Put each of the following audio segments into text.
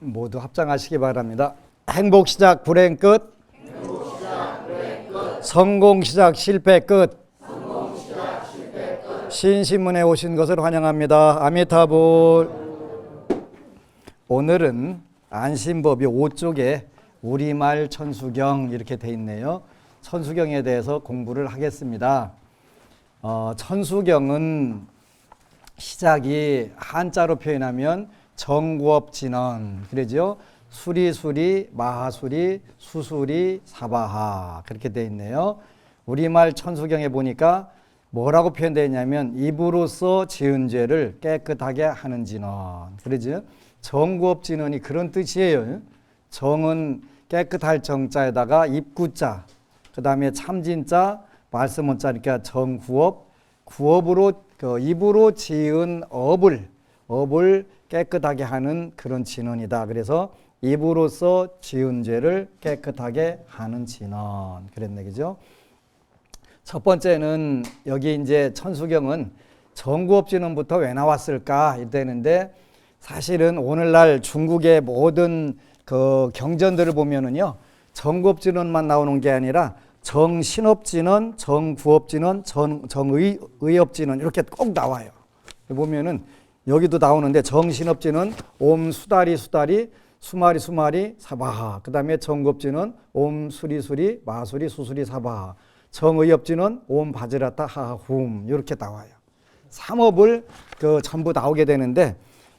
모두 합장하시기 바랍니다. 행복 시작 불행 끝. 성공 시작 실패 끝. 신신문에 오신 것을 환영합니다. 아미타불. 오늘은 안심법이 5쪽에 우리말 천수경 이렇게 돼 있네요. 천수경에 대해서 공부를 하겠습니다. 천수경은 시작이 한자로 표현하면 정구업진언 그러죠. 수리수리, 마하수리, 수수리, 사바하 그렇게 돼 있네요. 우리말 천수경에 보니까 뭐라고 표현되어 있냐면 입으로써 지은 죄를 깨끗하게 하는 진언 그러죠. 정구업진언이 그런 뜻이에요. 정은 깨끗할 정자에다가 입구자, 그 다음에 참진자, 말씀원자, 그러니까 정구업, 구업으로 입으로 지은 업을 깨끗하게 하는 그런 진언이다. 그래서 입으로써 지은 죄를 깨끗하게 하는 진언 그랬네, 그죠? 첫 번째는 여기 이제 천수경은 정구업진언부터 왜 나왔을까 이랬는데 사실은 오늘날 중국의 모든 그 경전들을 보면은요 정구업진언만 나오는 게 아니라 정신업진언, 정구업진언, 정의업진언 이렇게 꼭 나와요. 보면은 여기도 나오는데 정신업진언 옴 수다리 수다리 수마리 수마리 사바하, 그 다음에 정구업진언 옴 수리수리 마수리 수수리 사바하, 정의업진언 옴 바지라타 하하훔 이렇게 나와요. 3업을 전부 나오게 되는데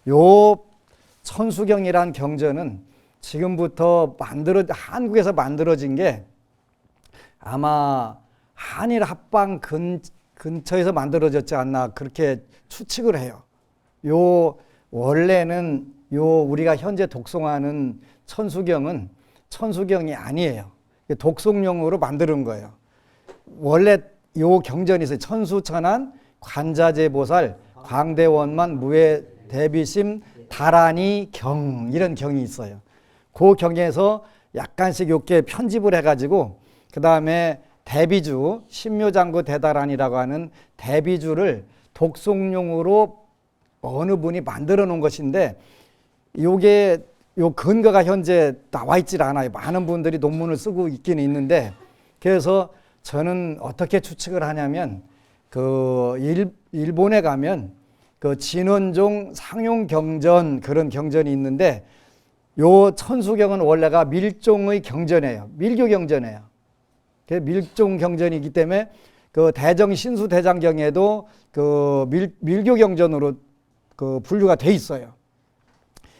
요 천수경이란 경전은 지금부터 한국에서 만들어진 게 아마 한일 합방 근처에서 만들어졌지 않나 그렇게 추측을 해요. 원래는 우리가 현재 독송하는 천수경은 천수경이 아니에요. 독송용으로 만드는 거예요. 원래 요 경전이 있어요. 천수천안 관자재보살 광대원만 무해 대비심 다라니 경 이런 경이 있어요. 그 경에서 약간씩 이렇게 편집을 해가지고 그 다음에 대비주 신묘장구 대다란이라고 하는 대비주를 독송용으로 어느 분이 만들어 놓은 것인데 요게 요 근거가 현재 나와 있질 않아요. 많은 분들이 논문을 쓰고 있기는 있는데 그래서 저는 어떻게 추측을 하냐면 일본에 가면 진원종 상용경전 그런 경전이 있는데 요 천수경은 원래가 밀종의 경전이에요. 밀교 경전이에요. 밀종 경전이기 때문에 대정 신수 대장경에도 밀교 경전으로 분류가 돼 있어요.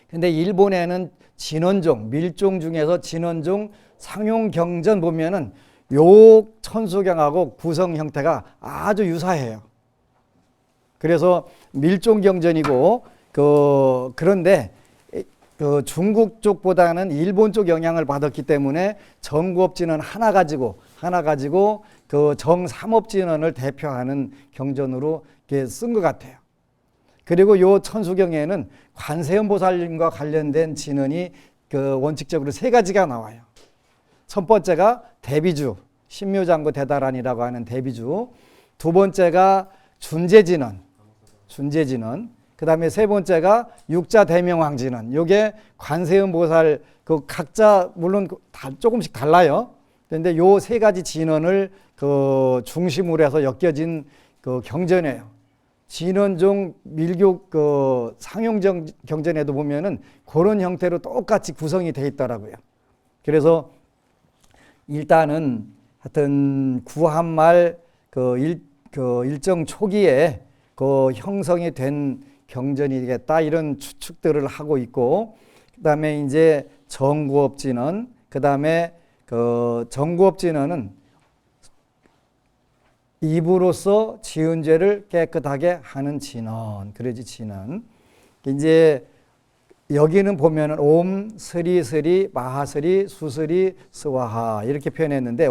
근데 일본에는 진원종, 밀종 중에서 진원종 상용경전 보면은 요 천수경하고 구성 형태가 아주 유사해요. 그래서 밀종 경전이고 그런데 중국 쪽보다는 일본 쪽 영향을 받았기 때문에 정구업진언 하나 가지고 정삼업진언을 대표하는 경전으로 쓴 것 같아요. 그리고 요 천수경에는 관세음보살님과 관련된 진언이 원칙적으로 3가지가 나와요. 첫 번째가 대비주, 신묘장구 대다란이라고 하는 대비주. 두 번째가 준재진언. 그 다음에 세 번째가 육자대명왕진언. 요게 관세음보살 각자 물론 조금씩 달라요. 그런데 요 3가지 진언을 중심으로 해서 엮여진 경전이에요. 진원종 밀교 상용정 경전에도 보면은 그런 형태로 똑같이 구성이 돼 있더라고요. 그래서 일단은 하여튼 구한말 일정 초기에 형성이 된 경전이겠다 이런 추측들을 하고 있고, 그다음에 이제 정구업진언, 그다음에 정구업진언은 입으로써 지은 죄를 깨끗하게 하는 진언, 그러지 진언. 이제 여기는 보면은 옴, 스리스리, 마하스리, 수스리, 스와하 이렇게 표현했는데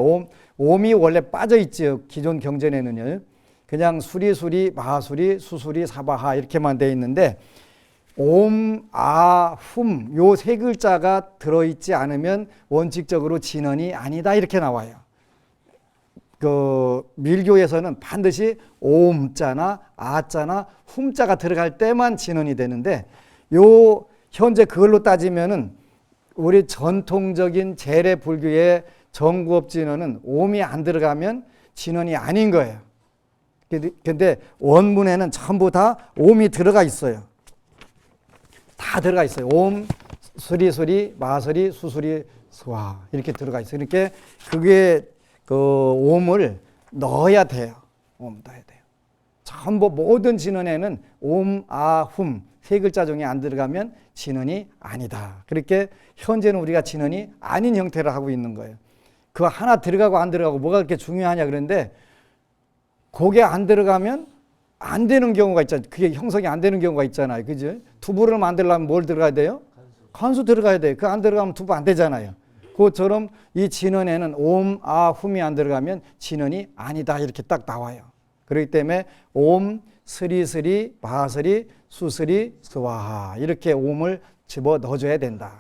옴이 원래 빠져 있죠. 기존 경전에는요. 그냥 수리수리, 마하수리, 수수리, 사바하 이렇게만 돼 있는데 옴, 아, 훔 요 3글자가 들어있지 않으면 원칙적으로 진언이 아니다 이렇게 나와요. 밀교에서는 반드시 옴자나 아자나 훔자가 들어갈 때만 진언이 되는데 요 현재 그걸로 따지면은 우리 전통적인 재래 불교의 정구업 진언은 옴이 안 들어가면 진언이 아닌 거예요. 근데 원문에는 전부 다 옴이 들어가 있어요. 다 들어가 있어요. 옴, 수리수리, 마수리, 수수리, 스와 이렇게 들어가 있어요. 이렇게 그게 그 옴을 넣어야 돼요. 옴 넣어야 돼요. 전부 모든 진언에는 옴, 아, 훔 세 글자 중에 안 들어가면 진언이 아니다. 그렇게 현재는 우리가 진언이 아닌 형태를 하고 있는 거예요. 그 하나 들어가고 안 들어가고 뭐가 그렇게 중요하냐 그런데 그게 안 들어가면 안 되는 경우가 있잖아요. 그게 형성이 안 되는 경우가 있잖아요. 그죠? 두부를 만들려면 뭘 들어가야 돼요? 간수 들어가야 돼요. 그 안 들어가면 두부 안 되잖아요. 그것처럼 이 진언에는 옴, 아, 훔이 안 들어가면 진언이 아니다. 이렇게 딱 나와요. 그렇기 때문에 옴, 스리스리, 바스리, 수스리, 스와하 이렇게 옴을 집어 넣어줘야 된다.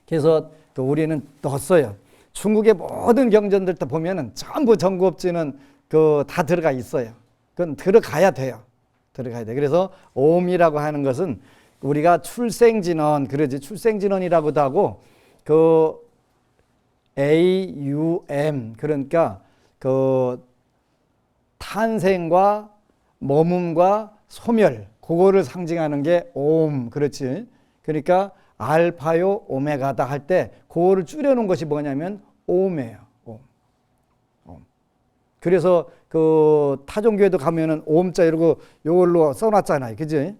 그래서 또 우리는 넣었어요. 중국의 모든 경전들 다 보면은 전부 정구업진은 그 다 들어가 있어요. 그건 들어가야 돼요. 들어가야 돼. 그래서 옴이라고 하는 것은 우리가 출생진언 그러지 출생진언이라고도 하고 그 AUM 그러니까 그 탄생과 머뭅과 소멸 그거를 상징하는 게 옴 그렇지. 그러니까 알파요 오메가다 할 때 그거를 줄여놓은 것이 뭐냐면 옴이에요. 옴. 옴. 그래서 그 타종교에도 가면은 옴자 이러고 요걸로 써놨잖아요. 그지?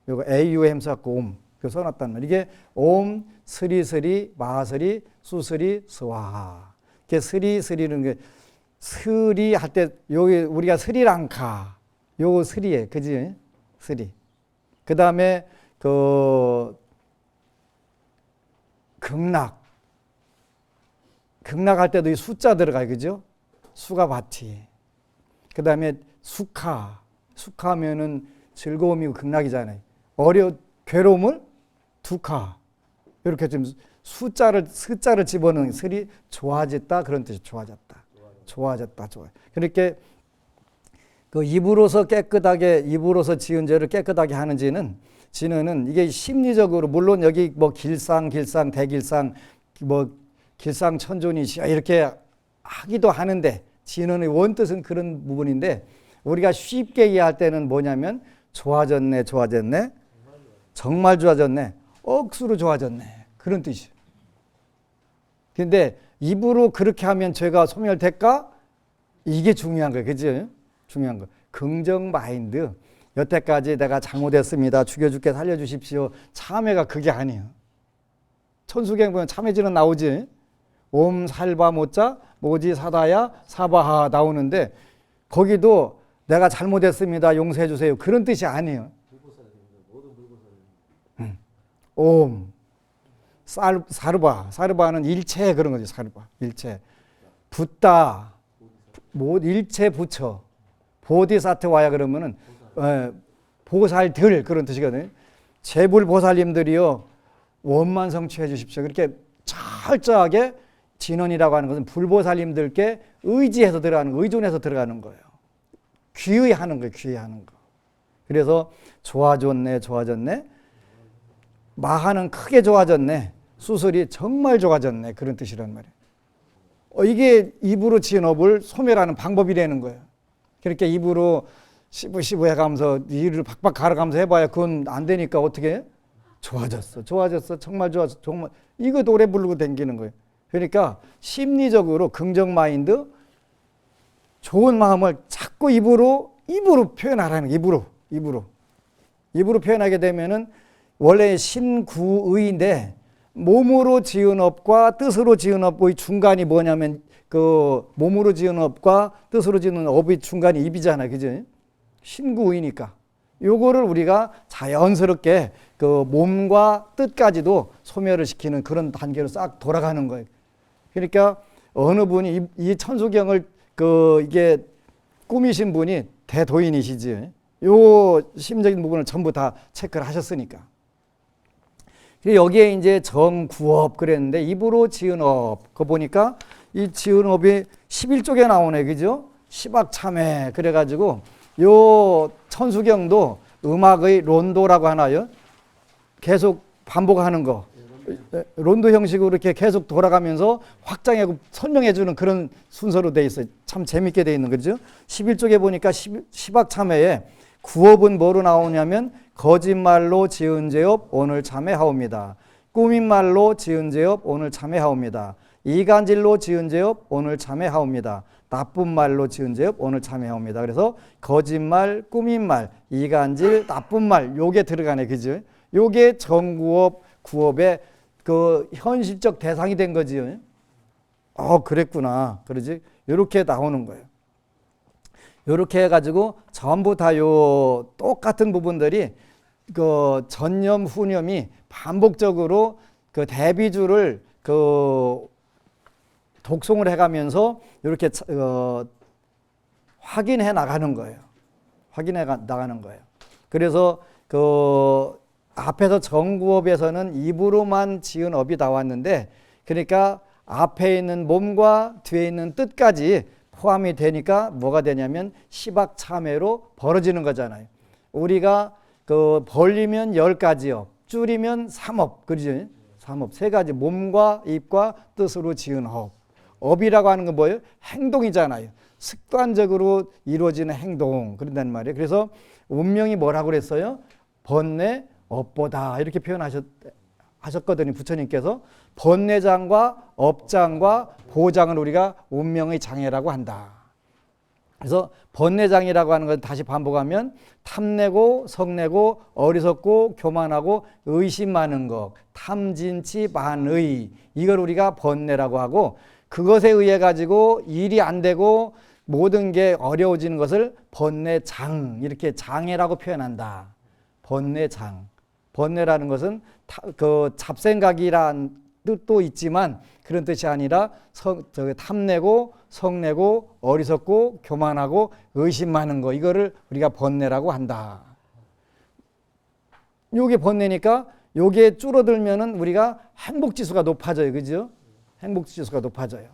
요거 AUM 써갖고 옴. 그 써놨단 말이에요. 이게 옴, 스리스리, 마스리, 수스리, 스와하. 이게 스리스리는 게 스리 할 때 여기 우리가 스리랑카 요거 스리에 그지? 스리. 그 다음에 그 극락 극락할 때도 이 숫자 들어가요. 그죠? 수가 바티. 그 다음에 수카 수카면은 즐거움이고 극락이잖아요. 괴로움을 두카 이렇게 좀 숫자를 집어넣은 스리 좋아졌다 그런 뜻이 좋아졌다. 좋아졌다. 그렇게 그 입으로서 깨끗하게 입으로서 지은 죄를 깨끗하게 하는 진언은 이게 심리적으로 물론 여기 뭐 길상 대길상 뭐 길상천존이시야 이렇게 하기도 하는데 진언의 원뜻은 그런 부분인데 우리가 쉽게 이해할 때는 뭐냐면 좋아졌네 정말 좋아졌네 억수로 좋아졌네 그런 뜻이에요. 근데 입으로 그렇게 하면 죄가 소멸될까? 이게 중요한 거예요. 그죠? 중요한 거. 긍정 마인드. 여태까지 내가 잘못했습니다. 죽여줄게 살려주십시오. 참회가 그게 아니에요. 천수경 보면 참회지는 나오지. 옴 살바 모자 모지 사다야 사바하 나오는데 거기도 내가 잘못했습니다. 용서해 주세요. 그런 뜻이 아니에요. 옴 사르바는 일체 그런 거지. 사르바 일체 붓다 일체 부처 보디사트와야 그러면은 보살들 그런 뜻이거든요. 제불 보살님들이요 원만 성취해 주십시오. 그렇게 철저하게 진언이라고 하는 것은 불보살님들께 의지해서 들어가는 거, 의존해서 들어가는 거예요. 귀의하는 거예요. 귀의하는 거. 그래서 좋아졌네. 마하는 크게 좋아졌네. 수술이 정말 좋아졌네. 그런 뜻이란 말이에요. 이게 입으로 지은 업을 소멸하는 방법이라는 거예요. 그렇게 입으로 시부시부 해가면서 일을 박박 갈아가면서 해봐야 그건 안 되니까 어떻게 해? 좋아졌어. 정말 좋아졌어. 정말 이거 노래 부르고 다니는 거예요. 그러니까 심리적으로 긍정 마인드 좋은 마음을 자꾸 입으로 표현하라는 거예요. 입으로 표현하게 되면은 원래 신구의인데 몸으로 지은 업과 뜻으로 지은 업의 중간이 뭐냐면 그 몸으로 지은 업과 뜻으로 지은 업의 중간이 입이잖아요. 그죠? 신구의니까. 요거를 우리가 자연스럽게 그 몸과 뜻까지도 소멸을 시키는 그런 단계로 싹 돌아가는 거예요. 그러니까 어느 분이 이 천수경을 이게 꾸미신 분이 대도인이시지. 요 심적인 부분을 전부 다 체크를 하셨으니까. 여기에 이제 정구업 그랬는데 입으로 지은 업. 그거 보니까 이 지은 업이 11쪽에 나오네. 그죠? 시박참회. 그래가지고 요 천수경도 음악의 론도라고 하나요? 계속 반복하는 거. 론도 형식으로 이렇게 계속 돌아가면서 확장하고 설명해 주는 그런 순서로 돼 있어요. 참 재밌게 돼 있는 거죠. 11쪽에 보니까 시박참회에 구업은 뭐로 나오냐면 거짓말로 지은 죄업 오늘 참회하옵니다. 꾸민 말로 지은 죄업 오늘 참회하옵니다. 이간질로 지은 죄업 오늘 참회하옵니다. 나쁜 말로 지은 죄업 오늘 참회하옵니다. 그래서 거짓말, 꾸민 말, 이간질, 나쁜 말 요게 들어가네. 그죠? 요게 정구업, 구업의 그 현실적 대상이 된 거지요. 그랬구나. 그러지? 요렇게 나오는 거예요. 요렇게 해가지고 전부 다 요 똑같은 부분들이 그 전념, 후념이 반복적으로 그 대비주를 그 독송을 해가면서 이렇게 확인해 나가는 거예요. 확인해 나가는 거예요. 그래서 그 앞에서 정구업에서는 입으로만 지은 업이 나왔는데, 그러니까 앞에 있는 몸과 뒤에 있는 뜻까지 포함이 되니까 뭐가 되냐면 시박참회로 벌어지는 거잖아요. 우리가 그 벌리면 10가지업, 줄이면 3업, 그러죠? 3업, 3가지 몸과 입과 뜻으로 지은 업. 업이라고 하는 건 뭐예요? 행동이잖아요. 습관적으로 이루어지는 행동, 그런단 말이에요. 그래서 운명이 뭐라고 그랬어요? 번뇌 업보다 이렇게 표현하셨거든요. 부처님께서 번뇌장과 업장과 보장을 우리가 운명의 장애라고 한다. 그래서 번뇌장이라고 하는 건 다시 반복하면 탐내고 성내고 어리석고 교만하고 의심 많은 것, 탐진치 만의, 이걸 우리가 번뇌라고 하고, 그것에 의해 가지고 일이 안 되고 모든 게 어려워지는 것을 번뇌장, 이렇게 장애라고 표현한다. 번뇌장. 번뇌라는 것은 그 잡생각이란 뜻도 있지만 그런 뜻이 아니라 탐내고 성내고 어리석고 교만하고 의심 많은 거, 이거를 우리가 번뇌라고 한다. 요게 번뇌니까 요게 줄어들면은 우리가 행복지수가 높아져요. 그죠? 행복지수가 높아져요.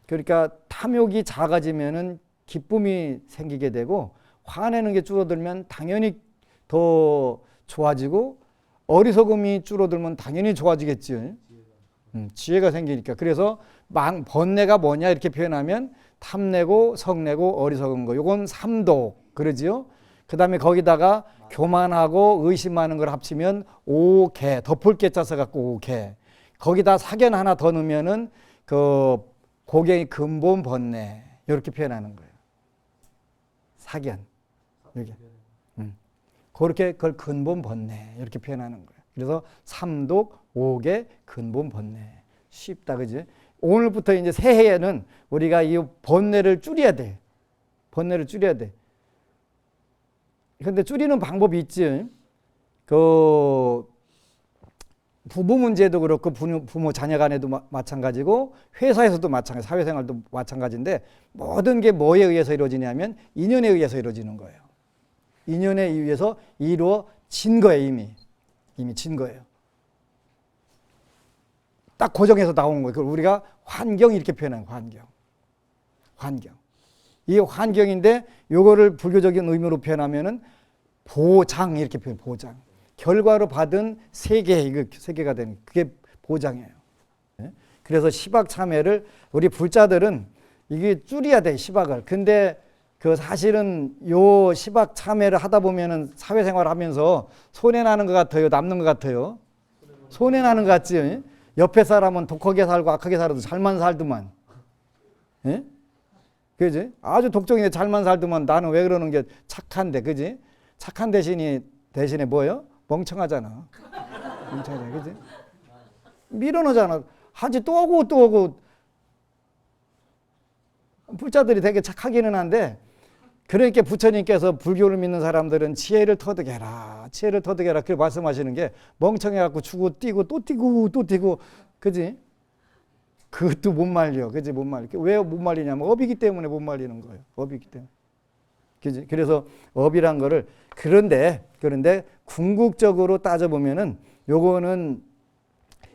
그러니까 탐욕이 작아지면은 기쁨이 생기게 되고, 화내는 게 줄어들면 당연히 더 좋아지고, 어리석음이 줄어들면 당연히 좋아지겠죠. 지혜가 생기니까. 그래서 번뇌가 뭐냐 이렇게 표현하면 탐내고 성내고 어리석은 거, 요건 삼독 그러지요. 그 다음에 거기다가 교만하고 의심하는 걸 합치면 오개, 덮을 개 짜서 갖고 오개, 거기다 사견 하나 더 넣으면은 그 고갱이 근본 번뇌, 이렇게 표현하는 거예요. 사견, 여기. 그렇게 그걸 근본 번뇌 이렇게 표현하는 거예요. 그래서 삼독, 오개, 근본 번뇌. 쉽다, 그지? 오늘부터 이제 새해에는 우리가 이 번뇌를 줄여야 돼. 번뇌를 줄여야 돼. 그런데 줄이는 방법이 있지. 그 부부 문제도 그렇고 부모 자녀 간에도 마찬가지고 회사에서도 마찬가지, 사회생활도 마찬가지인데, 모든 게 뭐에 의해서 이루어지냐면 인연에 의해서 이루어지는 거예요. 인연에 의해서 이루어진 거예요. 이미 진 거예요. 딱 고정해서 나오는 거예요. 그걸 우리가 환경 이렇게 표현해요. 환경. 이게 환경인데 요거를 불교적인 의미로 표현하면은 보장 이렇게 표현. 보장. 결과로 받은 세계, 이거 세계가 되는 그게 보장이에요. 그래서 시박참회를 우리 불자들은 이게 줄여야 돼, 시박을. 근데 그 사실은 요 시박참회를 하다 보면은 사회생활 하면서 손해나는 것 같아요, 남는 것 같아요? 손해나는 것 같지? 옆에 사람은 독하게 살고 악하게 살아도 잘만 살더만. 예? 그지? 아주 독종인데 잘만 살더만 나는 왜 그러는 게 착한데, 그지? 착한 대신에 뭐예요? 멍청하잖아. 멍청하잖아, 그지? 밀어넣잖아. 하지 또 오고. 불자들이 되게 착하기는 한데, 그러니까 부처님께서 불교를 믿는 사람들은 지혜를 터득해라. 그렇게 말씀하시는 게, 멍청해갖고 죽고 뛰고 또 뛰고, 그지? 그것도 못 말려. 그지? 못 말려. 왜 못 말리냐면 업이기 때문에 못 말리는 거예요. 업이기 때문에. 그지? 그래서 업이란 거를, 그런데 궁극적으로 따져보면은 요거는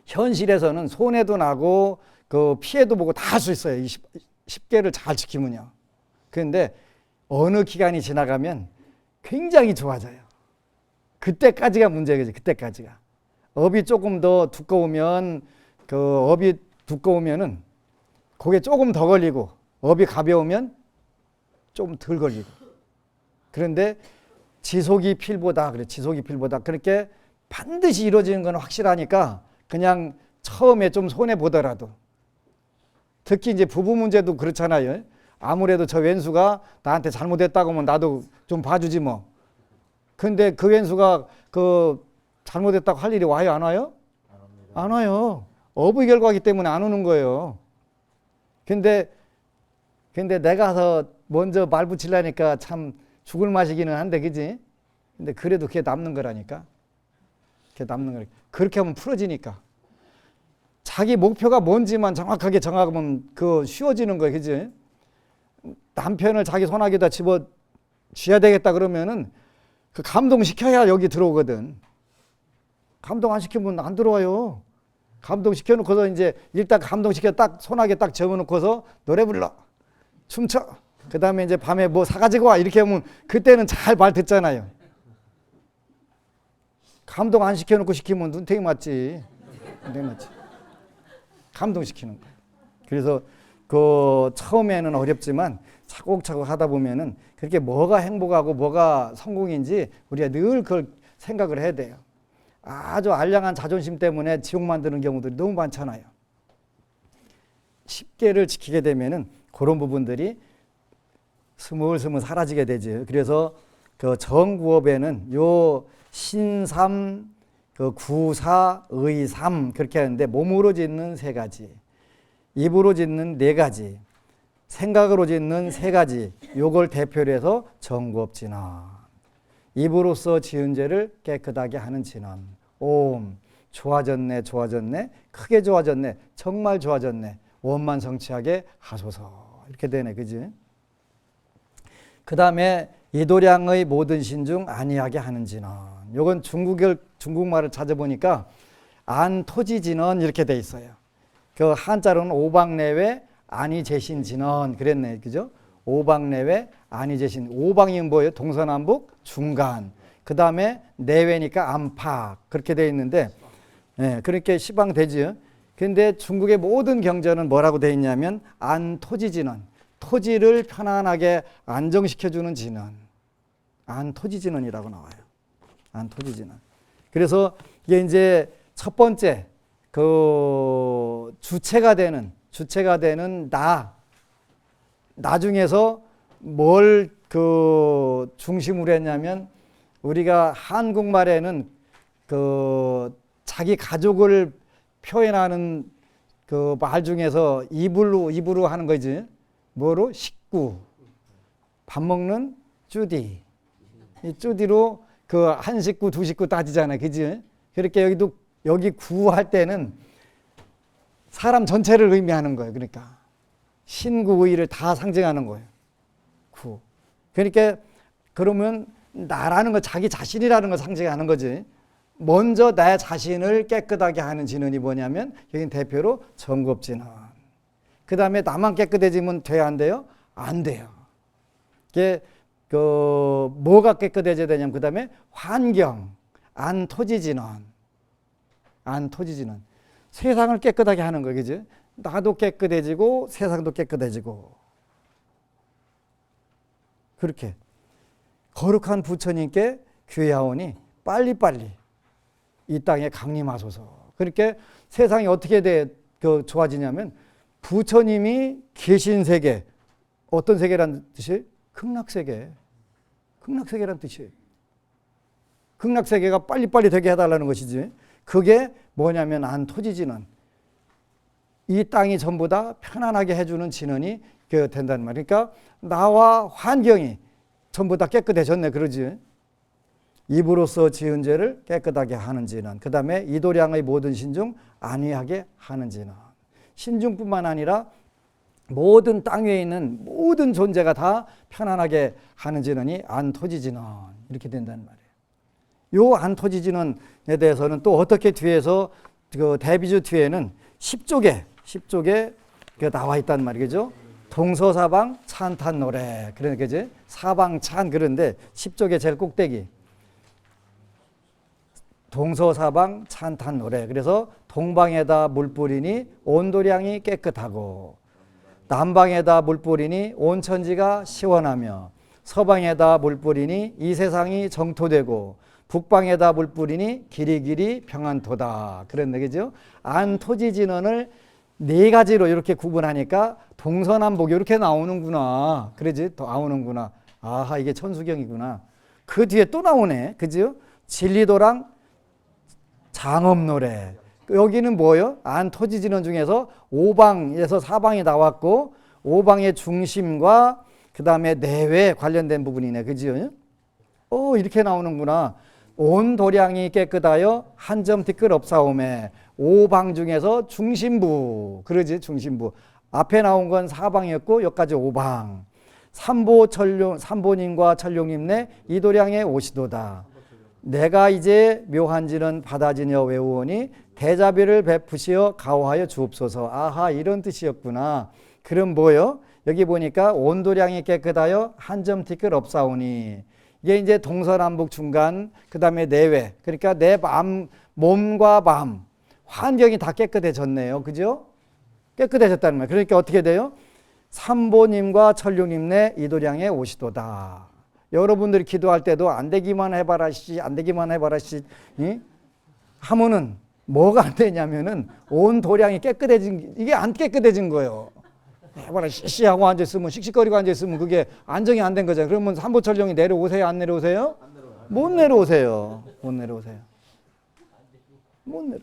현실에서는 손해도 나고 그 피해도 보고 다 할 수 있어요. 이 10개를 잘 지키면요. 그런데 어느 기간이 지나가면 굉장히 좋아져요. 그때까지가 문제겠지. 그때까지가. 업이 조금 더 두꺼우면 업이 두꺼우면은 그게 조금 더 걸리고 업이 가벼우면 좀 덜 걸리고. 그런데 지속이 필보다 그래. 지속이 필보다. 그렇게 반드시 이루어지는 건 확실하니까 그냥 처음에 좀 손해 보더라도 특히 이제 부부 문제도 그렇잖아요. 아무래도 저 왼수가 나한테 잘못했다고 하면 나도 좀 봐주지 뭐. 근데 그 왼수가 잘못했다고 할 일이 와요, 안 와요? 안 와요. 어부 결과이기 때문에 안 오는 거예요. 근데 내가 가서 먼저 말 붙이려니까 참 죽을 맛이기는 한데, 그지? 근데 그래도 그게 남는 거라니까. 그게 남는 거라니까. 그렇게 하면 풀어지니까. 자기 목표가 뭔지만 정확하게 정하면 쉬워지는 거예요, 그지? 남편을 자기 손아귀에다 집어 쥐어야 되겠다 그러면은 감동시켜야 여기 들어오거든. 감동 안 시키면 안 들어와요. 감동시켜 놓고서 이제 일단 감동시켜 딱 손아귀에 딱 접어놓고서 노래 불러. 춤춰. 그 다음에 이제 밤에 뭐 사가지고 와. 이렇게 하면 그때는 잘 말 듣잖아요. 감동 안 시켜놓고 시키면 눈탱이 맞지. 눈탱이 맞지. 감동시키는 거예요. 그래서 처음에는 어렵지만 차곡차곡 하다 보면은 그렇게 뭐가 행복하고 뭐가 성공인지 우리가 늘 그걸 생각을 해야 돼요. 아주 알량한 자존심 때문에 지옥 만드는 경우들이 너무 많잖아요. 10개를 지키게 되면은 그런 부분들이 스물스물 사라지게 되죠. 그래서 정구업에는 요 신삼, 구사, 의삼 그렇게 하는데 몸으로 짓는 3가지, 입으로 짓는 4가지, 생각으로 짓는 3가지, 요걸 대표로 해서 정구업진언. 입으로써 지은 죄를 깨끗하게 하는 진언. 옴, 좋아졌네, 좋아졌네, 크게 좋아졌네, 정말 좋아졌네, 원만 성취하게 하소서. 이렇게 되네, 그지? 그 다음에 이도량의 모든 신중 안이하게 하는 진언. 요건 중국말을 찾아보니까 안토지진언 이렇게 돼 있어요. 한자로는 오방내외 안이제신진언 그랬네, 그죠? 오방내외 안이제신. 오방이 뭐예요? 동서남북 중간. 그 다음에 내외니까 안팎 그렇게 돼 있는데, 그렇게 시방되죠. 근데 중국의 모든 경전은 뭐라고 돼 있냐면 안토지진언. 토지를 편안하게 안정시켜주는 진언. 안토지진언이라고 나와요. 안토지진언. 그래서 이게 이제 첫 번째 주체가 되는 나 중에서 뭘 중심으로 했냐면 우리가 한국말에는 자기 가족을 표현하는 말 중에서 입으로 하는 거지. 뭐로? 식구. 밥 먹는 쭈디. 이 쭈디로 한 식구, 두 식구 따지잖아요. 그지? 그렇게 여기 구할 때는 사람 전체를 의미하는 거예요. 그러니까 신구의를 다 상징하는 거예요. 구. 그러니까 그러면 나라는 거, 자기 자신이라는 걸 상징하는 거지. 먼저 내 자신을 깨끗하게 하는 진언이 뭐냐면 여긴 대표로 정구업진언. 그 다음에 나만 깨끗해지면 돼야 안 돼요? 안 돼요. 이게 뭐가 깨끗해져야 되냐면 그 다음에 환경, 안토지진언. 안토지진언. 세상을 깨끗하게 하는 거예요. 그죠? 나도 깨끗해지고 세상도 깨끗해지고. 그렇게 거룩한 부처님께 귀하오니 빨리빨리 이 땅에 강림하소서. 그렇게 세상이 어떻게 좋아지냐면 부처님이 계신 세계, 어떤 세계란 뜻이에요? 극락세계. 극락세계란 뜻이에요. 극락세계가 빨리빨리 되게 해달라는 것이지. 그게 뭐냐면 안토지진언. 이 땅이 전부 다 편안하게 해주는 진언이 된다는 말이에요. 그러니까 나와 환경이 전부 다 깨끗해졌네, 그러지. 입으로써 지은 죄를 깨끗하게 하는 진언. 그 다음에 이도량의 모든 신중 안위하게 하는 진언. 신중뿐만 아니라 모든 땅 위에 있는 모든 존재가 다 편안하게 하는 진언이 안토지진언. 이렇게 된다는 말이에요. 요 안토지진언에 대해서는 또 어떻게 뒤에서 대비주 뒤에는 10쪽에 나와 있단 말이죠. 동서사방 찬탄 노래. 그러니까 이제 사방 찬 그런데 10쪽의 제일 꼭대기. 동서사방 찬탄 노래. 그래서 동방에다 물 뿌리니 온도량이 깨끗하고 남방에다 물 뿌리니 온 천지가 시원하며 서방에다 물 뿌리니 이 세상이 정토되고 북방에다 물 뿌리니 길이길이 평안토다. 그런 얘기죠. 안토지진언을 네 가지로 이렇게 구분하니까 동서남북 이렇게 나오는구나. 그러지? 또 나오는구나. 아하, 이게 천수경이구나. 그 뒤에 또 나오네. 그죠? 진리도랑 장엄노래. 여기는 뭐예요? 안토지진언 중에서 오방에서 사방이 나왔고 오방의 중심과 그 다음에 내외 관련된 부분이네. 그죠? 이렇게 나오는구나. 온 도량이 깨끗하여 한 점 티끌 없사오매 오방 중에서 중심부. 그러지? 중심부. 앞에 나온 건 사방이었고 여기까지 오방. 삼보님과 천룡님네 이도량에 오시도다. 내가 이제 묘한지는 바다지녀 외우오니 대자비를 베푸시어 가호하여 주옵소서. 아하, 이런 뜻이었구나. 그럼 뭐요? 여기 보니까 온도량이 깨끗하여 한 점 티끌 없사오니 이게 이제 동서남북 중간 그 다음에 내외. 그러니까 내 몸과 마음 환경이 다 깨끗해졌네요. 그죠? 깨끗해졌다는 말. 그러니까 어떻게 돼요? 삼보님과 천룡님네 이도량에 오시도다. 여러분들이 기도할 때도 안 되기만 해봐라 씨, 안 되기만 해봐라 씨 하면은 뭐가 안 되냐면은 온 도량이 깨끗해진, 이게 안 깨끗해진 거예요. 해봐라 씨 하고 앉아있으면 씩씩거리고 앉아있으면 그게 안정이 안 된 거잖아요. 그러면 삼보천룡이 내려오세요? 안 내려오세요? 못 내려오세요. 못 내려오세요. 못 내려.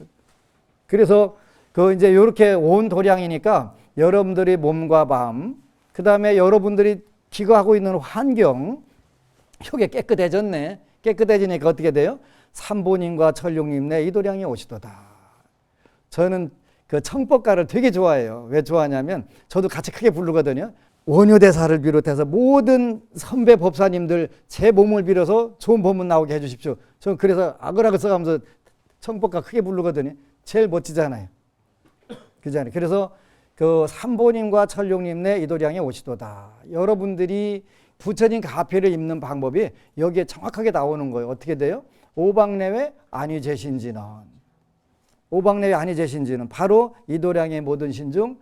그래서 그 이제 이렇게 온 도량이니까 여러분들의 몸과 마음, 그 다음에 여러분들이 기거하고 있는 환경, 이게 깨끗해졌네. 깨끗해지니까 어떻게 돼요? 삼보님과 천룡님네 이도량이 오시도다. 저는 그 청법가를 되게 좋아해요. 왜 좋아하냐면 저도 같이 크게 부르거든요. 원효대사를 비롯해서 모든 선배 법사님들 제 몸을 빌어서 좋은 법문 나오게 해주십시오. 저는 그래서 아글아글 써가면서 청법가 크게 부르거든요. 제일 멋지잖아요. 그잖아요. 그래서 그 삼보님과 천룡님네 이도량에 오시도다. 여러분들이 부처님 가피를 입는 방법이 여기에 정확하게 나오는 거예요. 어떻게 돼요? 오방내외 안위제신지는. 오방내외 안위제신지는 바로 이도량의 모든 신중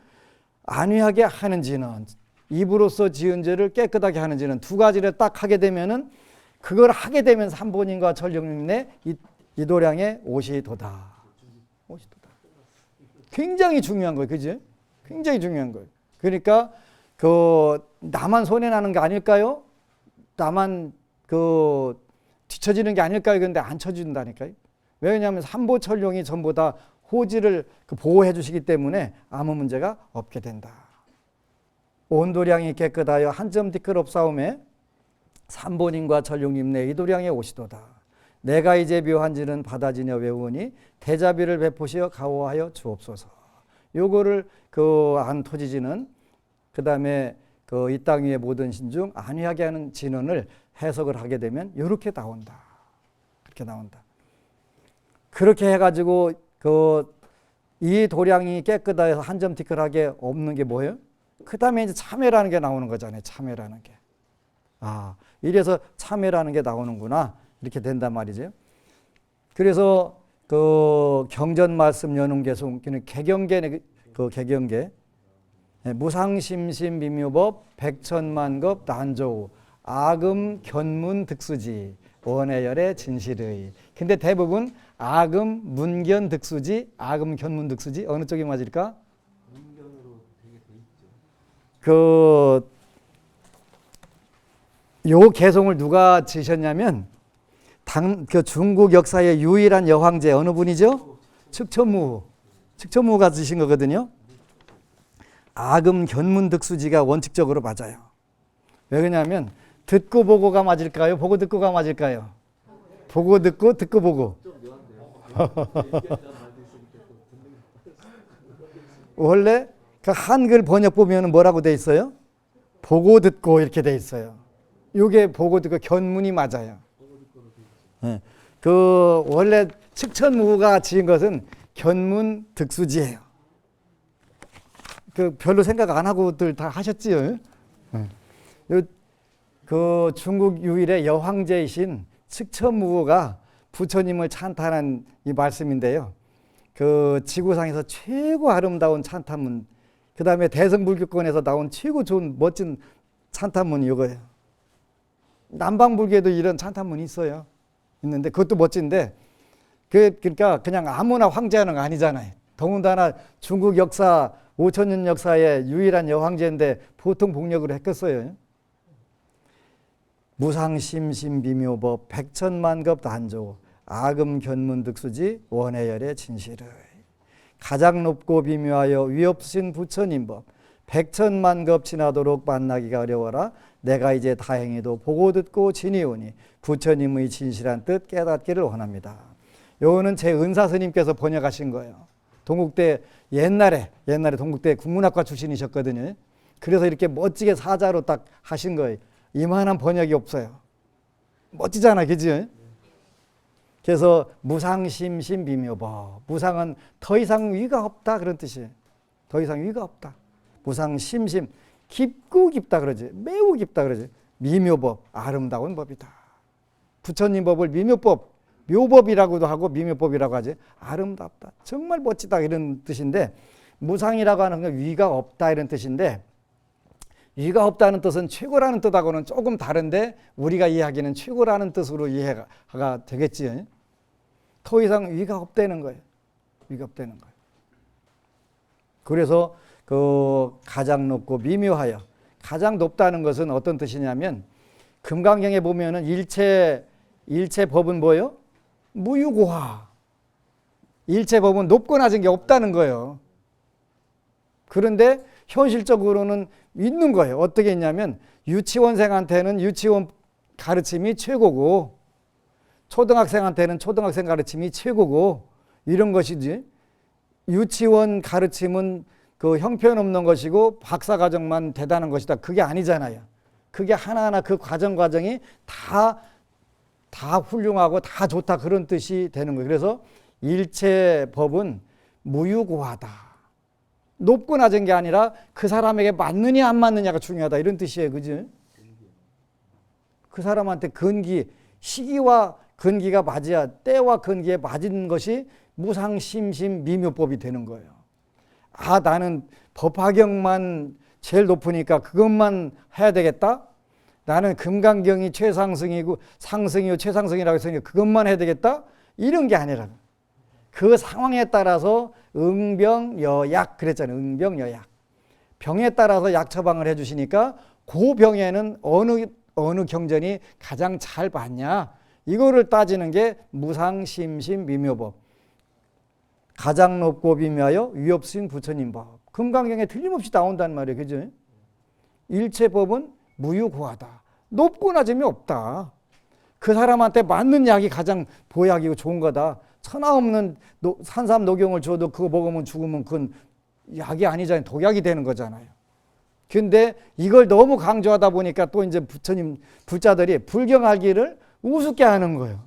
안위하게 하는지는, 입으로써 지은 죄를 깨끗하게 하는지는 두 가지를 딱 하게 되면은 그걸 하게 되면 삼보님과 천룡님네 이도량에 오시도다. 오시도다. 굉장히 중요한 거예요. 그지? 굉장히 중요한 거예요. 그러니까 그 나만 손해나는 게 아닐까요? 나만 그 뒤처지는 게 아닐까요? 그런데 안 쳐준다니까요. 왜냐하면 삼보천룡이 전부 다 호지를 보호해 주시기 때문에 아무 문제가 없게 된다. 온도량이 깨끗하여 한 점 티끌 없사오매 삼보님과 천룡님네 이도량에 오시도다. 내가 이제 묘한지는 바다지녀 외우니 대자비를 베푸시어 가호하여 주옵소서. 요거를 그 안토지진은 그 다음에 그 이 땅 위의 모든 신중 안위하게 하는 진언을 해석을 하게 되면 이렇게 나온다. 그렇게 나온다. 그렇게 해가지고 그 이 도량이 깨끗해서 한 점 티끌하게 없는 게 뭐예요? 그 다음에 이제 참회라는 게 나오는 거잖아요. 참회라는 게. 아, 이래서 참회라는 게 나오는구나. 이렇게 된단 말이죠. 그래서 그 경전 말씀 연ung 계송, 개경계, 그 개경계, 무상심심 미묘법 백천만급 난조우 아금 견문 득수지 원해열의 진실의. 근데 대부분 아금 문견 득수지 아금 견문 득수지 어느 쪽이 맞을까? 문견으로 되게 돼 있죠. 요 개송을 누가 지셨냐면 그 중국 역사의 유일한 여황제 어느 분이죠? 측천무가 지신 거거든요. 아금 견문 득수지가 원칙적으로 맞아요. 왜 그러냐면 듣고 보고가 맞을까요? 보고 듣고가 맞을까요? 보고 듣고 듣고 보고. 원래 그 한글 번역 보면 뭐라고 돼 있어요? 보고 듣고 이렇게 돼 있어요. 이게 보고 듣고 견문이 맞아요. 네. 그 원래 측천무가 지은 것은 견문 득수지예요. 그 별로 생각 안 하고들 다 하셨지요. 네. 그 중국 유일의 여황제이신 측천무가 부처님을 찬탄한 이 말씀인데요. 그 지구상에서 최고 아름다운 찬탄문, 그 다음에 대승불교권에서 나온 최고 좋은 멋진 찬탄문이 이거예요. 남방불교에도 이런 찬탄문이 있어요. 있는데 그것도 멋진데 그러니까 그냥 아무나 황제하는 거 아니잖아요. 더군다나 중국 역사 5,000년 역사의 유일한 여황제인데 보통 복력으로 했겠어요. 무상심심비묘법 백천만급 단조 아금 견문득수지 원해열의 진실의 가장 높고 비묘하여 위없으신 부처님법 백천만급 지나도록 만나기가 어려워라. 내가 이제 다행히도 보고 듣고 지니오니 부처님의 진실한 뜻 깨닫기를 원합니다. 요거는 제 은사 스님께서 번역하신 거예요. 동국대 옛날에 동국대 국문학과 출신이셨거든요. 그래서 이렇게 멋지게 사자로 딱 하신 거예요. 이만한 번역이 없어요. 멋지잖아, 그지? 그래서 무상심심비묘법. 무상은 더 이상 위가 없다 그런 뜻이에요. 더 이상 위가 없다. 무상심심 깊고 깊다 그러지. 매우 깊다 그러지. 미묘법 아름다운 법이다. 부처님 법을 미묘법, 묘법이라고도 하고 미묘법이라고 하지. 아름답다. 정말 멋지다 이런 뜻인데 무상이라고 하는 건 위가 없다 이런 뜻인데 위가 없다는 뜻은 최고라는 뜻하고는 조금 다른데 우리가 이해하기는 최고라는 뜻으로 이해가 되겠지. 더 이상 위가 없다는 거예요. 위가 없다는 거예요. 그래서 그 가장 높고 미묘하여 가장 높다는 것은 어떤 뜻이냐면 금강경에 보면은 일체 법은 뭐예요? 무유고하. 일체 법은 높고 낮은 게 없다는 거예요. 그런데 현실적으로는 있는 거예요. 어떻게 있냐면 유치원생한테는 유치원 가르침이 최고고 초등학생한테는 초등학생 가르침이 최고고 이런 것이지. 유치원 가르침은 그 형편없는 것이고 박사과정만 대단한 것이다. 그게 아니잖아요. 그게 하나하나 그 과정이 다 훌륭하고 다 좋다 그런 뜻이 되는 거예요. 그래서 일체 법은 무유고하다. 높고 낮은 게 아니라 그 사람에게 맞느냐 안 맞느냐가 중요하다 이런 뜻이에요. 그지? 그 사람한테 시기와 근기가 맞아야 때와 근기에 맞은 것이 무상심심미묘법이 되는 거예요. 아, 나는 법화경만 제일 높으니까 그것만 해야 되겠다? 나는 금강경이 최상승이고 상승이고 최상승이라고 했으니까 그것만 해야 되겠다? 이런 게 아니라 그 상황에 따라서 응병여약 그랬잖아요. 응병여약. 병에 따라서 약 처방을 해주시니까 그 병에는 어느 경전이 가장 잘 맞냐? 이거를 따지는 게 무상심심미묘법. 가장 높고 비묘하여 위없으신 부처님 법. 금강경에 틀림없이 나온단 말이에요. 그죠? 일체법은 무유고하다. 높고 낮음이 없다. 그 사람한테 맞는 약이 가장 보약이고 좋은 거다. 천하 없는 산삼 녹용을 줘도 그거 먹으면 죽으면 그건 약이 아니잖아요. 독약이 되는 거잖아요. 근데 이걸 너무 강조하다 보니까 또 이제 부처님 불자들이 불경 알기를 우습게 하는 거예요.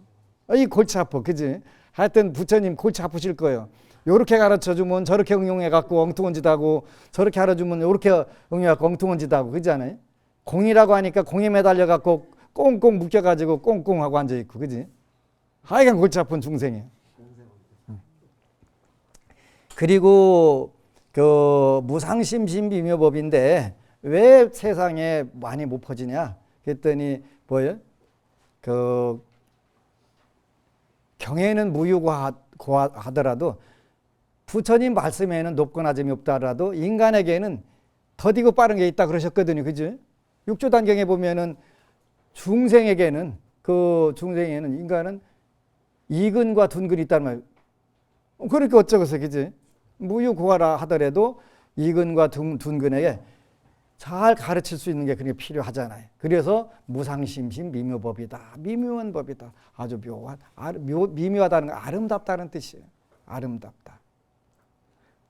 이 골치 아파. 그지? 하여튼 부처님 골치 아프실 거예요. 요렇게 가르쳐주면 저렇게 응용해갖고 엉뚱한 짓 하고 저렇게 가르쳐주면 요렇게 응용해갖고 엉뚱한 짓 하고 그러지 않아요? 공이라고 하니까 공에 매달려갖고 꽁꽁 묶여가지고 꽁꽁 하고 앉아있고 그지? 하여간 골치 아픈 중생이에요. 그리고 그 무상심심비묘법인데 왜 세상에 많이 못 퍼지냐? 그랬더니 뭐예요? 그 경에는 무유고하더라도 부처님 말씀에는 높고 낮음이 없다라도 인간에게는 더디고 빠른 게 있다 그러셨거든요. 그죠? 육조단경에 보면은 중생에게는 인간은 이근과 둔근이 있다는 말. 그러니까 어쩌겠어, 그지? 무유고하라 하더라도 이근과 둔근에게 잘 가르칠 수 있는 게 그게 필요하잖아요. 그래서 무상심심 미묘법이다. 미묘한 법이다. 아주 미묘하다는 거 아름답다는 뜻이에요. 아름답다.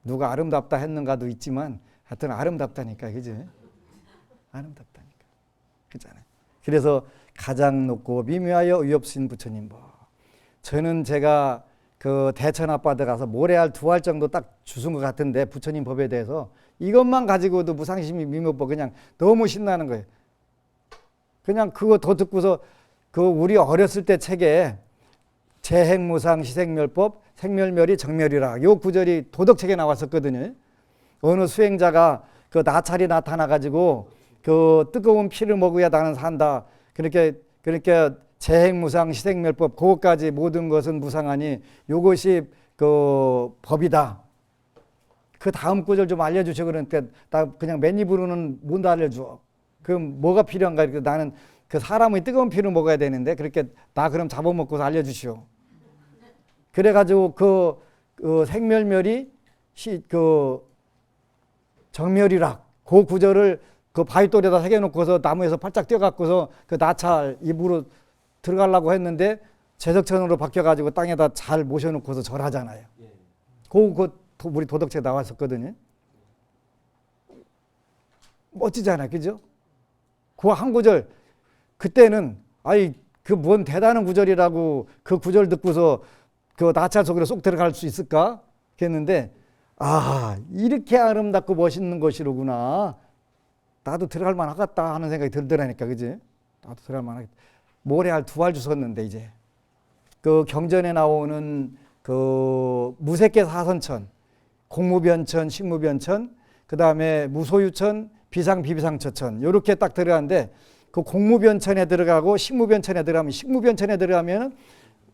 누가 아름답다 했는가도 있지만 하여튼 아름답다니까, 그지? 아름답다니까. 그렇잖아요. 그래서 가장 높고 미묘하여 위없으신 부처님 법. 저는 제가 그 대천 앞바다 가서 모래알 2알 정도 딱 주신 것 같은데 부처님 법에 대해서 이것만 가지고도 무상심이 미묘법 그냥 너무 신나는 거예요. 그냥 그거 더 듣고서 그 우리 어렸을 때 책에 재행무상 시생멸법 생멸멸이 정멸이라. 요 구절이 도덕책에 나왔었거든요. 어느 수행자가 그 나찰이 나타나 가지고 그 뜨거운 피를 먹어야 나는 산다. 그러니까 재행무상 시생멸법 그것까지 모든 것은 무상하니 요것이 그 법이다. 그 다음 구절 좀 알려주셔. 그러니까 나 그냥 맨입으로는 못 알려줘. 그럼 뭐가 필요한가? 나는 그 사람의 뜨거운 피를 먹어야 되는데 그렇게 나 그럼 잡아먹고서 알려주시오. 그래가지고 그 생멸멸이 그 정멸이라 그 구절을 그 바위돌에다 새겨놓고서 나무에서 팔짝 뛰어갖고서 그 나찰 입으로 들어가려고 했는데 제석천으로 바뀌어가지고 땅에다 잘 모셔놓고서 절하잖아요. 그 우리 도덕책에 나왔었거든요. 멋지잖아요, 그죠? 그 한 구절 그때는 아이 그 뭔 대단한 구절이라고 그 구절 듣고서 그 나찰 속으로 쏙 들어갈 수 있을까? 했는데 아 이렇게 아름답고 멋있는 것이로구나. 나도 들어갈 만하겠다 하는 생각이 들더라니까, 그지? 나도 들어갈 만하겠다. 모래알 2알 주웠는데 이제 그 경전에 나오는 그 무색계 사선천, 공무변천, 식무변천, 그 다음에 무소유천, 비상 비비상처천 이렇게 딱 들어가는데 그 공무변천에 들어가고 식무변천에 들어가면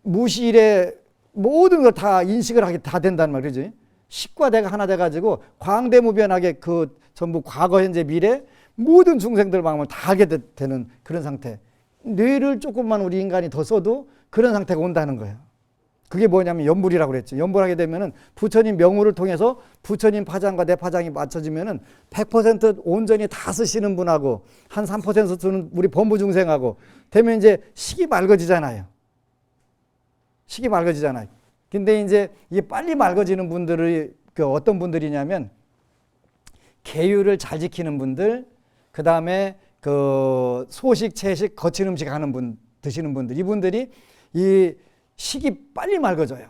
무실에 모든 걸 다 인식을 하게 다 된단 말이지. 식과 대가 하나 돼가지고 광대무변하게 그 전부 과거, 현재, 미래 모든 중생들 마음을 다 알게 되는 그런 상태. 뇌를 조금만 우리 인간이 더 써도 그런 상태가 온다는 거예요. 그게 뭐냐면 연불이라고 그랬죠. 연불하게 되면은 부처님 명호를 통해서 부처님 파장과 내 파장이 맞춰지면은 100% 온전히 다 쓰시는 분하고 한 3% 쓰는 우리 범부 중생하고 되면 이제 식이 맑아지잖아요. 식이 맑아지잖아요. 근데 이제 이게 빨리 맑아지는 분들이 그 어떤 분들이냐면 계율을 잘 지키는 분들, 그 다음에 그 소식, 채식, 거친 음식 하는 분, 드시는 분들, 이분들이 이 식이 빨리 맑아져요.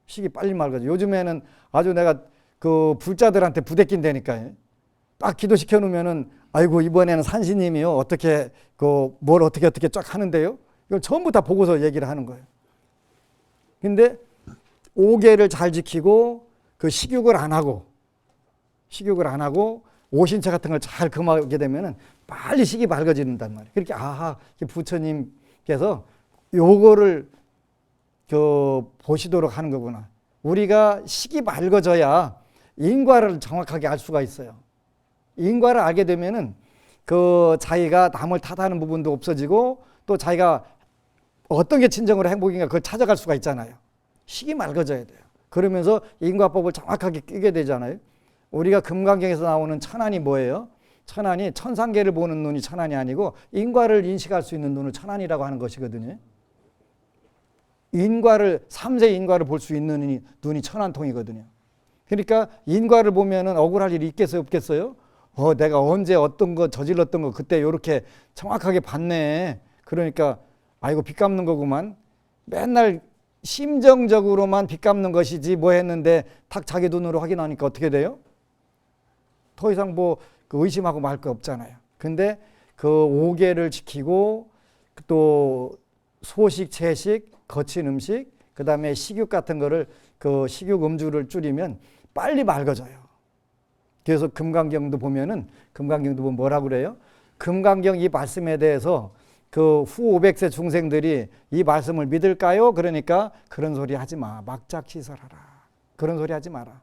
식이 빨리 맑아져요. 요즘에는 아주 내가 그 불자들한테 부대낀다니까요. 딱 기도시켜 놓으면은 아이고 이번에는 산신님이요 어떻게 그 뭘 어떻게 쫙 하는데요. 이걸 전부 다 보고서 얘기를 하는 거예요. 근데 5계를 잘 지키고 그 식욕을 안 하고 오신처 같은 걸 잘 금하게 되면은 빨리 식이 맑아진단 말이에요. 그렇게 아하 부처님께서 요거를 보시도록 하는 거구나. 우리가 식이 맑아져야 인과를 정확하게 알 수가 있어요. 인과를 알게 되면은 그 자기가 남을 탓하는 부분도 없어지고 또 자기가 어떤 게 진정으로 행복인가 그걸 찾아갈 수가 있잖아요. 식이 맑아져야 돼요. 그러면서 인과법을 정확하게 끼게 되잖아요. 우리가 금강경에서 나오는 천안이 뭐예요? 천안이 천상계를 보는 눈이 천안이 아니고 인과를 인식할 수 있는 눈을 천안이라고 하는 것이거든요. 인과를 3세 인과를 볼 수 있는 눈이 천안통이거든요. 그러니까 인과를 보면은 억울할 일이 있겠어요, 없겠어요? 내가 언제 어떤 거 저질렀던 거 그때 이렇게 정확하게 봤네. 그러니까 아이고 빚 갚는 거구만. 맨날 심정적으로만 빚 갚는 것이지 뭐 했는데 탁 자기 눈으로 확인하니까 어떻게 돼요? 더 이상 그 의심하고 말 거 없잖아요. 근데 그 5계를 지키고 또 소식, 채식, 거친 음식, 그 다음에 식욕 같은 거를 그 식욕 음주를 줄이면 빨리 맑아져요. 그래서 금강경도 보면 뭐라고 그래요? 금강경 이 말씀에 대해서 그 후 500세 중생들이 이 말씀을 믿을까요? 그러니까 그런 소리 하지 마. 막작시설하라. 그런 소리 하지 마라.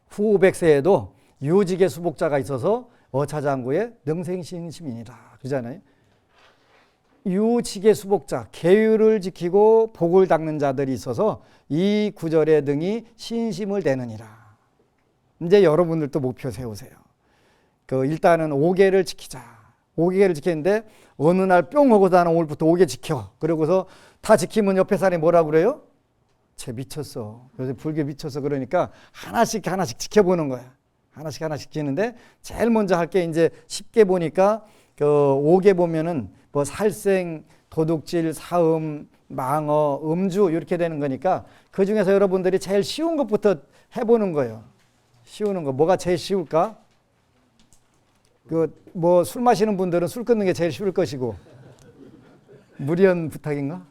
후 500세에도 유직의 수복자가 있어서 어차장구의 능생신심이니라. 그러잖아요. 유직의 수복자, 계율을 지키고 복을 닦는 자들이 있어서 이 구절의 등이 신심을 내느니라. 이제 여러분들도 목표 세우세요. 일단은 5계를 지키자. 5계를 지켰는데 어느 날 뿅 하고 나는 오늘부터 5계 지켜. 그러고서 다 지키면 옆에 사람이 뭐라고 그래요? 쟤 미쳤어. 요새 불교 미쳤어. 그러니까 하나씩 지켜보는 거야. 하나씩 지키는데 제일 먼저 할 게 이제 쉽게 보니까 그 5계 보면은 뭐 살생, 도둑질, 사음, 망어, 음주 이렇게 되는 거니까 그 중에서 여러분들이 제일 쉬운 것부터 해보는 거예요. 쉬우는 거. 뭐가 제일 쉬울까? 뭐 술 마시는 분들은 술 끊는 게 제일 쉬울 것이고 무리한 부탁인가?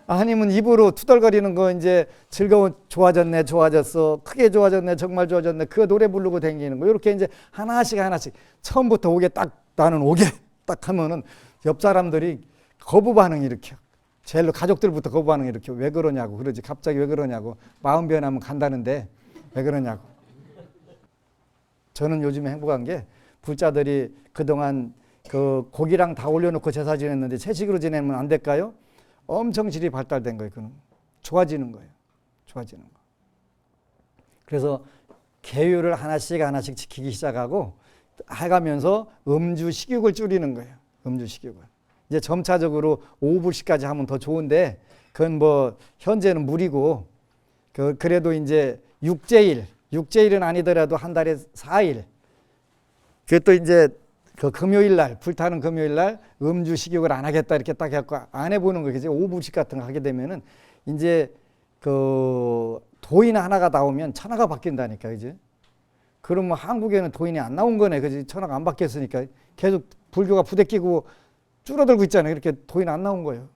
아니면 입으로 투덜거리는 거 이제 즐거운 좋아졌네, 좋아졌어, 크게 좋아졌네, 정말 좋아졌네, 그 노래 부르고 다니는 거. 이렇게 이제 하나씩 하나씩 처음부터 오게 딱 나는 오게 딱 하면은 옆 사람들이 거부 반응이 일으켜. 제일로 가족들부터 거부 반응이 일으켜. 왜 그러냐고 그러지. 갑자기 왜 그러냐고. 마음 변하면 간다는데 왜 그러냐고. 저는 요즘에 행복한 게 불자들이 그동안 그 고기랑 다 올려놓고 제사 지냈는데 채식으로 지내면 안 될까요? 엄청 질이 발달된 거예요. 그는 좋아지는 거예요. 좋아지는 거. 그래서 계율을 하나씩 하나씩 지키기 시작하고 해가면서 음주 식욕을 줄이는 거예요. 음주 식욕을. 이제 점차적으로 5불씩까지 하면 더 좋은데 그건 뭐 현재는 무리고 그래도 이제 육제일은 아니더라도 한 달에 4일. 그것도 이제 그 금요일 날 불타는 금요일 날 음주 식욕을 안 하겠다 이렇게 딱 해갖고 안 해보는 거겠지. 5불씩 같은 거 하게 되면은 이제 그 도인 하나가 나오면 천하가 바뀐다니까, 그지? 그러면 한국에는 도인이 안 나온 거네, 그지? 천하가 안 바뀌었으니까 계속 불교가 부대끼고 줄어들고 있잖아요. 이렇게 도인 안 나온 거예요.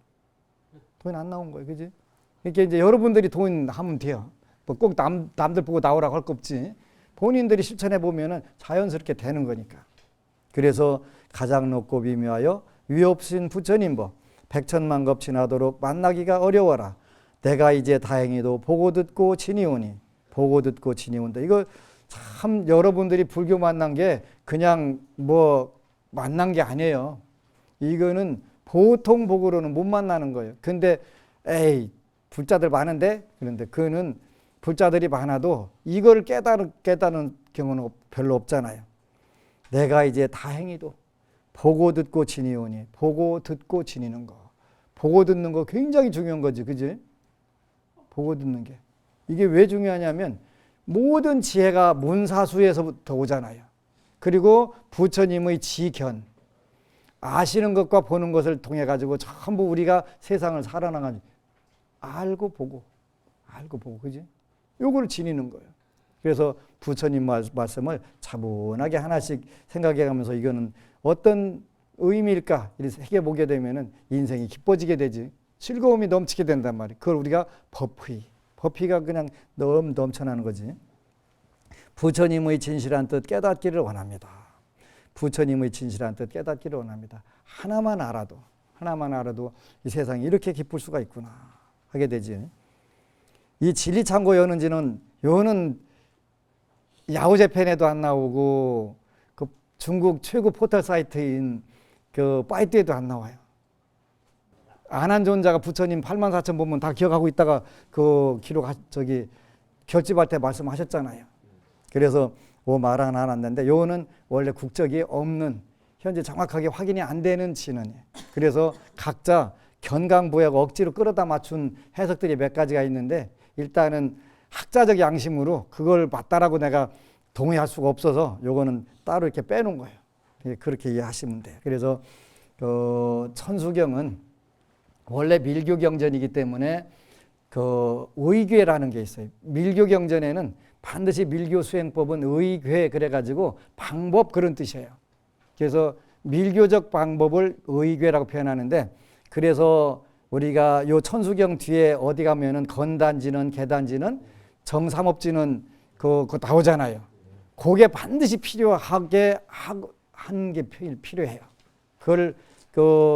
도인 안 나온 거예요, 그지? 이렇게 이제 여러분들이 도인 하면 돼요. 뭐 꼭 남들 보고 나오라고 할 거 없지. 본인들이 실천해 보면은 자연스럽게 되는 거니까. 그래서 가장 높고 미묘하여 위없인 부처님법 백천만급 지나도록 만나기가 어려워라. 내가 이제 다행히도 보고 듣고 지니오니. 보고 듣고 지니온다. 이거 참 여러분들이 불교 만난 게 그냥 뭐 만난 게 아니에요. 이거는 보통 복으로는 못 만나는 거예요. 근데 에이 불자들 많은데, 그런데 그는 불자들이 많아도 이걸 깨달은 경우는 별로 없잖아요. 내가 이제 다행히도 보고 듣고 지니오니. 보고 듣고 지니는 거. 보고 듣는 거 굉장히 중요한 거지, 그지? 보고 듣는 게. 이게 왜 중요하냐면 모든 지혜가 문사수에서부터 오잖아요. 그리고 부처님의 지견. 아시는 것과 보는 것을 통해 가지고 전부 우리가 세상을 살아나가는 알고 보고, 그지? 요걸 지니는 거예요. 그래서 부처님 말씀을 차분하게 하나씩 생각해 가면서 이거는 어떤 의미일까? 이렇게 새겨 보게 되면은 인생이 기뻐지게 되지. 즐거움이 넘치게 된단 말이에요. 그걸 우리가 법휘가 그냥 넘쳐나는 거지. 부처님의 진실한 뜻 깨닫기를 원합니다. 부처님의 진실한 뜻 깨닫기를 원합니다. 하나만 알아도 이 세상이 이렇게 기쁠 수가 있구나 하게 되지. 이 진리창고 여는지는 요는 야후재팬에도 안 나오고 그 중국 최고 포털 사이트인 그 바이트에도 안 나와요. 안한존자가 부처님 84,000본문 다 기억하고 있다가 그 기록 결집할 때 말씀하셨잖아요. 그래서 말은 안 왔는데 요는 원래 국적이 없는 현재 정확하게 확인이 안 되는 진언이에요. 그래서 각자 견강부약 억지로 끌어다 맞춘 해석들이 몇 가지가 있는데 일단은 학자적 양심으로 그걸 맞다라고 내가 동의할 수가 없어서 요거는 따로 이렇게 빼놓은 거예요. 그렇게 이해하시면 돼요. 그래서 천수경은 원래 밀교 경전이기 때문에 그 의궤라는 게 있어요. 밀교 경전에는 반드시 밀교 수행법은 의궤 그래가지고 방법 그런 뜻이에요. 그래서 밀교적 방법을 의궤라고 표현하는데 그래서 우리가 요 천수경 뒤에 어디 가면은 건단지는 계단지는 정삼업지는 그거 나오잖아요. 그게 반드시 필요하게 한 게 필요해요. 그걸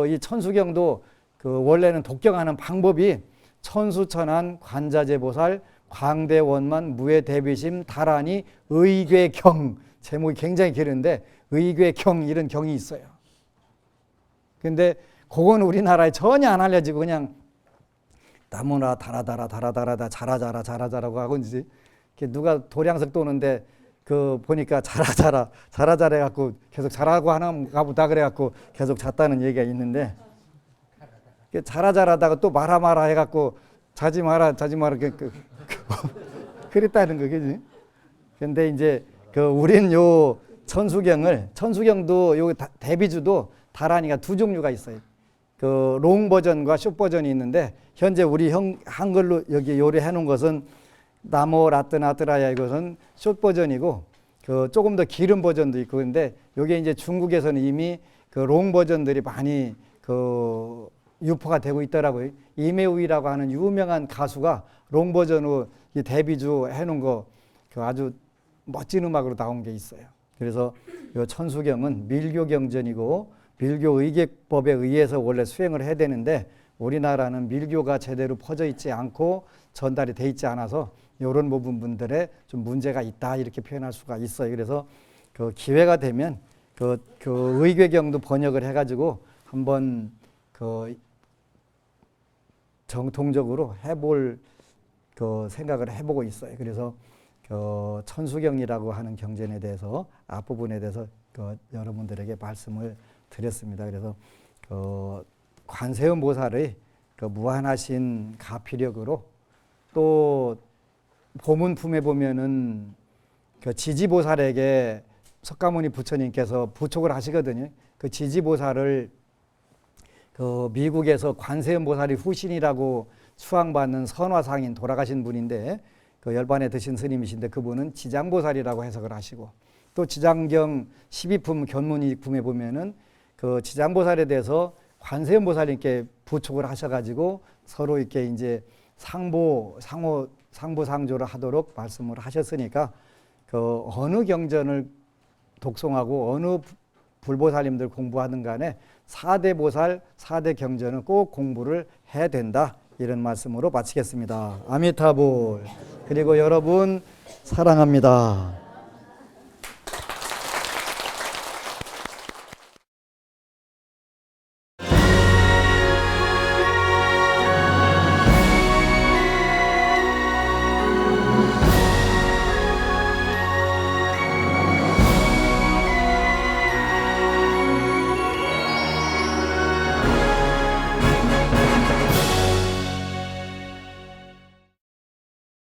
이 천수경도 그 원래는 독경하는 방법이 천수천안 관자재보살 광대원만 무해대비심 다라니 의궤경 제목이 굉장히 길은데 의궤경 이런 경이 있어요. 근데 그건 우리나라에 전혀 안 알려지고 그냥 나무나 달아달아 자라자라고 하고 이제 누가 도량석 도는데 그 보니까 자라자라 해갖고 계속 자라고 하나 보다 그래갖고 계속 잤다는 얘기가 있는데 자라자라다가 또 마라 해갖고 자지 마라 그랬다는 거겠지. 근데 이제 우린 요 천수경도 요 대비주도 다란이가 두 종류가 있어요. 그 롱 버전과 숏 버전이 있는데 현재 우리 한글로 여기 요리해 놓은 것은 나모 라뜨나뜨라야 이것은 숏 버전이고 그 조금 더 길은 버전도 있고 근데 요게 이제 중국에서는 이미 그 롱 버전들이 많이 유포가 되고 있더라고요. 이메우이라고 하는 유명한 가수가 롱 버전으로 이 데뷔주 해놓은 거 그 아주 멋진 음악으로 나온 게 있어요. 그래서 이 천수경은 밀교 경전이고 밀교 의계법에 의해서 원래 수행을 해야 되는데 우리나라는 밀교가 제대로 퍼져 있지 않고 전달이 돼 있지 않아서 이런 부분들에 좀 문제가 있다 이렇게 표현할 수가 있어요. 그래서 그 기회가 되면 그 의궤경도 번역을 해가지고 한번 그 정통적으로 해볼 그 생각을 해보고 있어요. 그래서 그 천수경이라고 하는 경전에 대해서 앞부분에 대해서 그 여러분들에게 말씀을 드렸습니다. 그래서 그 관세음 보살의 그 무한하신 가피력으로 또 보문품에 보면은 그 지지보살에게 석가모니 부처님께서 부촉을 하시거든요. 그 지지보살을 그 미국에서 관세음 보살이 후신이라고 추앙받는 선화상인 돌아가신 분인데 그 열반에 드신 스님이신데 그분은 지장보살이라고 해석을 하시고 또 지장경 12품 견문이품에 보면은 그 지장보살에 대해서 관세음 보살님께 부촉을 하셔가지고 서로 이렇게 이제 상부상조를 하도록 말씀을 하셨으니까 그 어느 경전을 독송하고 어느 불보살님들 공부하든 간에 4대 보살, 4대 경전은 꼭 공부를 해야 된다. 이런 말씀으로 마치겠습니다. 아미타불. 그리고 여러분 사랑합니다.